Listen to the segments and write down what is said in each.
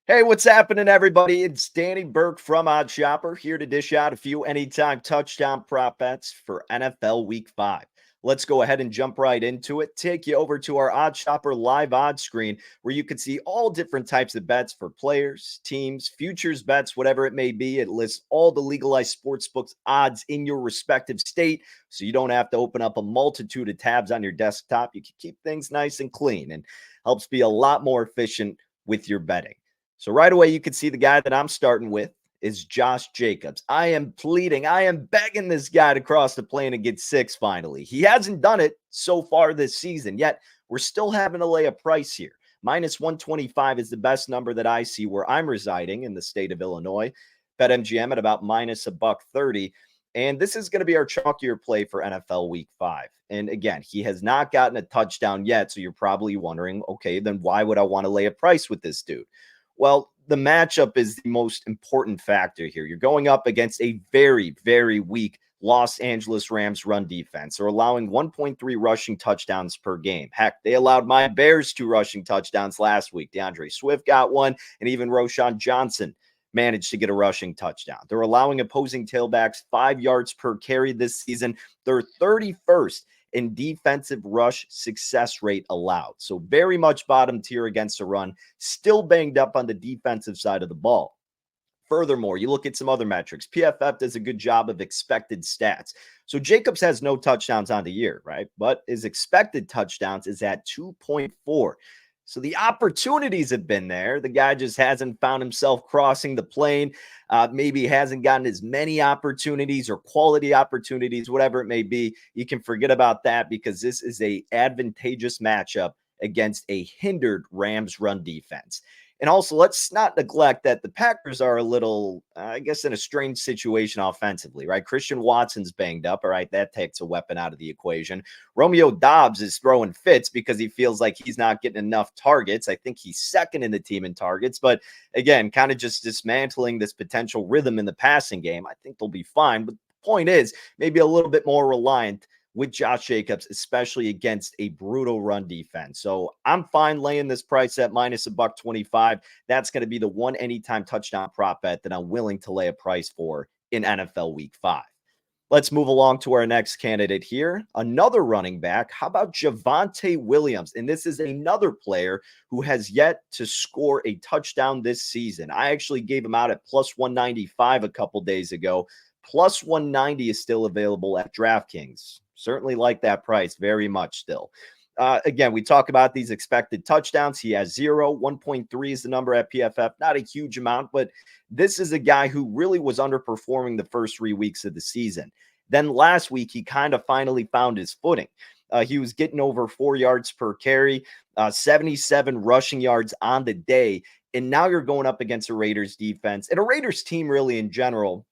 Hey, what's happening, everybody? It's Danny Burke from Odd Shopper here to dish out a few anytime touchdown prop bets for NFL Week 5. Let's go ahead and jump right into it. Take you over to our Odd Shopper live odds screen where you can see all different types of bets for players, teams, futures bets, whatever it may be. It lists all the legalized sportsbooks odds in your respective state so you don't have to open up a multitude of tabs on your desktop. You can keep things nice and clean and helps be a lot more efficient with your betting. So right away, you can see the guy that I'm starting with is Josh Jacobs. I am pleading, I am begging this guy to cross the plane and get six finally. He hasn't done it so far this season, yet we're still having to lay a price here. Minus 125 is the best number that I see where I'm residing in the state of Illinois. BetMGM at about minus a buck 30. And this is going to be our chalkier play for NFL Week 5. And again, he has not gotten a touchdown yet. So you're probably wondering, okay, then why would I want to lay a price with this dude? Well, the matchup is the most important factor here. You're going up against a very, very weak Los Angeles Rams run defense. They're allowing 1.3 rushing touchdowns per game. Heck, they allowed my Bears 2 rushing touchdowns last week. DeAndre Swift got one, and even Roschon Johnson managed to get a rushing touchdown. They're allowing opposing tailbacks 5 yards per carry this season. They're 31st in defensive rush success rate allowed. So very much bottom tier against the run, still banged up on the defensive side of the ball. Furthermore, you look at some other metrics. PFF does a good job of expected stats. So Jacobs has no touchdowns on the year, right? But his expected touchdowns is at 2.4. So the opportunities have been there. The guy just hasn't found himself crossing the plane. Maybe hasn't gotten as many opportunities or quality opportunities, whatever it may be. You can forget about that because this is a advantageous matchup against a hindered Rams run defense. And also, let's not neglect that the Packers are a little, I guess, in a strange situation offensively, right? Christian Watson's banged up. All right, that takes a weapon out of the equation. Romeo Doubs is throwing fits because he feels like he's not getting enough targets. I think he's second in the team in targets. But again, kind of just dismantling this potential rhythm in the passing game. I think they'll be fine. But the point is, maybe a little bit more reliant with Josh Jacobs, especially against a brutal run defense. So I'm fine laying this price at minus a buck 25. That's going to be the one anytime touchdown prop bet that I'm willing to lay a price for in NFL Week 5. Let's move along to our next candidate here. Another running back. How about Javante Williams? And this is another player who has yet to score a touchdown this season. I actually gave him out at plus 195 a couple days ago. Plus 190 is still available at DraftKings. Certainly like that price very much still. Again, we talk about these expected touchdowns. He has 0. 1.3 is the number at PFF. Not a huge amount, but this is a guy who really was underperforming the first 3 weeks of the season. Then last week, he kind of finally found his footing. He was getting over 4 yards per carry, 77 rushing yards on the day. And now you're going up against a Raiders defense and a Raiders team really in general.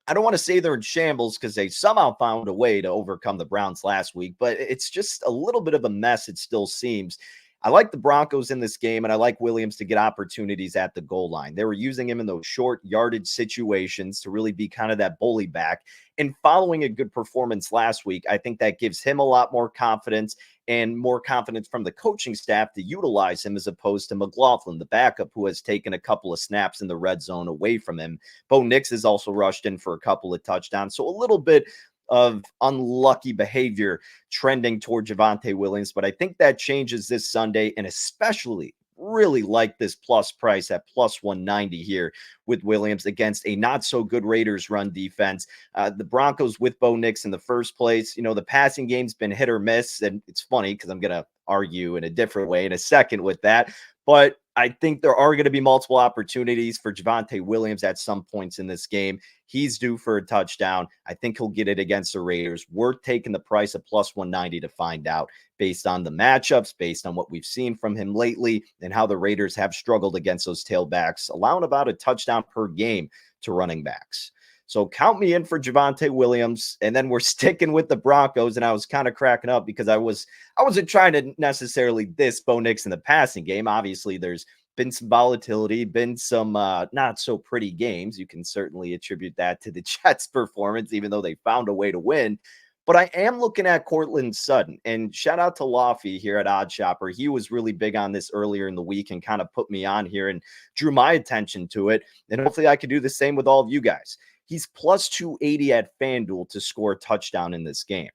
I don't want to say they're in shambles because they somehow found a way to overcome the Browns last week, but it's just a little bit of a mess, it still seems. I like the Broncos in this game, and I like Williams to get opportunities at the goal line. They were using him in those short yardage situations to really be kind of that bully back. And following a good performance last week, I think that gives him a lot more confidence and more confidence from the coaching staff to utilize him as opposed to McLaughlin, the backup, who has taken a couple of snaps in the red zone away from him. Bo Nix has also rushed in for a couple of touchdowns. So a little bit of unlucky behavior trending toward Javante Williams, but I think that changes this Sunday, and especially really like this plus price at plus 190 here with Williams against a not so good Raiders run defense. The Broncos with Bo Nix in the first place, the passing game's been hit or miss, and it's funny because I'm going to argue in a different way in a second with that. But I think there are going to be multiple opportunities for Javante Williams at some points in this game. He's due for a touchdown. I think he'll get it against the Raiders. We're taking the price of plus 190 to find out based on the matchups, based on what we've seen from him lately, and how the Raiders have struggled against those tailbacks, allowing about a touchdown per game to running backs. So count me in for Javante Williams, and then we're sticking with the Broncos. And I was kind of cracking up because I wasn't trying to necessarily diss Bo Nix in the passing game. Obviously, there's been some volatility, been some not so pretty games. You can certainly attribute that to the Jets' performance, even though they found a way to win. But I am looking at Courtland Sutton, and shout out to Lofty here at Odd Shopper. He was really big on this earlier in the week and kind of put me on here and drew my attention to it. And hopefully I could do the same with all of you guys. He's plus 280 at FanDuel to score a touchdown in this game.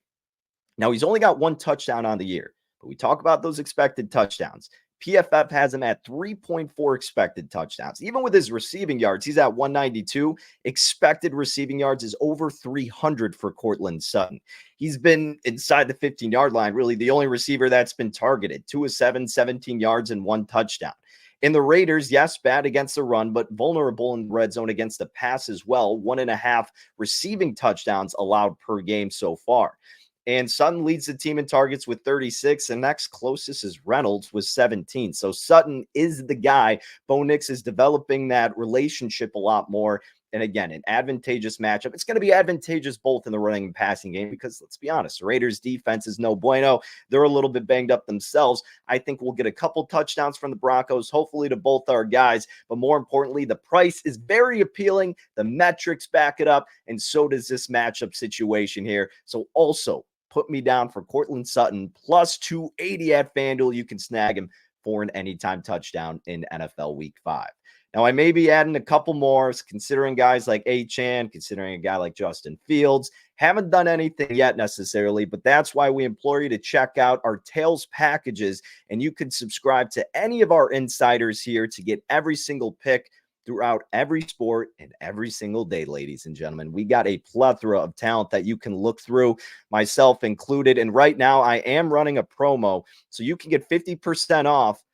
Now, he's only got one touchdown on the year, but we talk about those expected touchdowns. PFF has him at 3.4 expected touchdowns. Even with his receiving yards, he's at 192. Expected receiving yards is over 300 for Courtland Sutton. He's been inside the 15-yard line, really the only receiver that's been targeted. 2 of 7, 17 yards and 1 touchdown. In the Raiders, yes, bad against the run, but vulnerable in the red zone against the pass as well. 1.5 receiving touchdowns allowed per game so far. And Sutton leads the team in targets with 36, and next closest is Reynolds with 17. So Sutton is the guy. Bo Nix is developing that relationship a lot more. And again, an advantageous matchup. It's going to be advantageous both in the running and passing game because, let's be honest, the Raiders' defense is no bueno. They're a little bit banged up themselves. I think we'll get a couple touchdowns from the Broncos, hopefully to both our guys. But more importantly, the price is very appealing. The metrics back it up, and so does this matchup situation here. So also, put me down for Courtland Sutton, plus 280 at FanDuel. You can snag him for an anytime touchdown in NFL Week 5. Now, I may be adding a couple more, considering guys like Achane, considering a guy like Justin Fields. Haven't done anything yet necessarily, but that's why we implore you to check out our Tails packages, and you can subscribe to any of our insiders here to get every single pick throughout every sport and every single day, ladies and gentlemen. We got a plethora of talent that you can look through, myself included. And right now I am running a promo, so you can get 50% off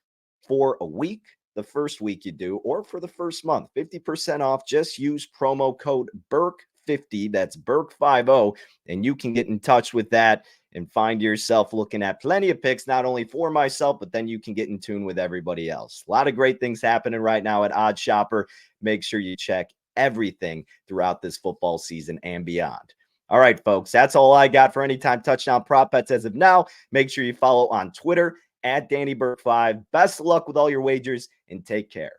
for a week, the first week you do, or for the first month, 50% off. Just use promo code BURK50, that's BURK50, and you can get in touch with that and find yourself looking at plenty of picks, not only for myself, but then you can get in tune with everybody else. A lot of great things happening right now at Odd Shopper. Make sure you check everything throughout this football season and beyond. All right, folks, that's all I got for Anytime Touchdown Prop Bets as of now. Make sure you follow on Twitter at DannyBurke5. Best of luck with all your wagers and take care.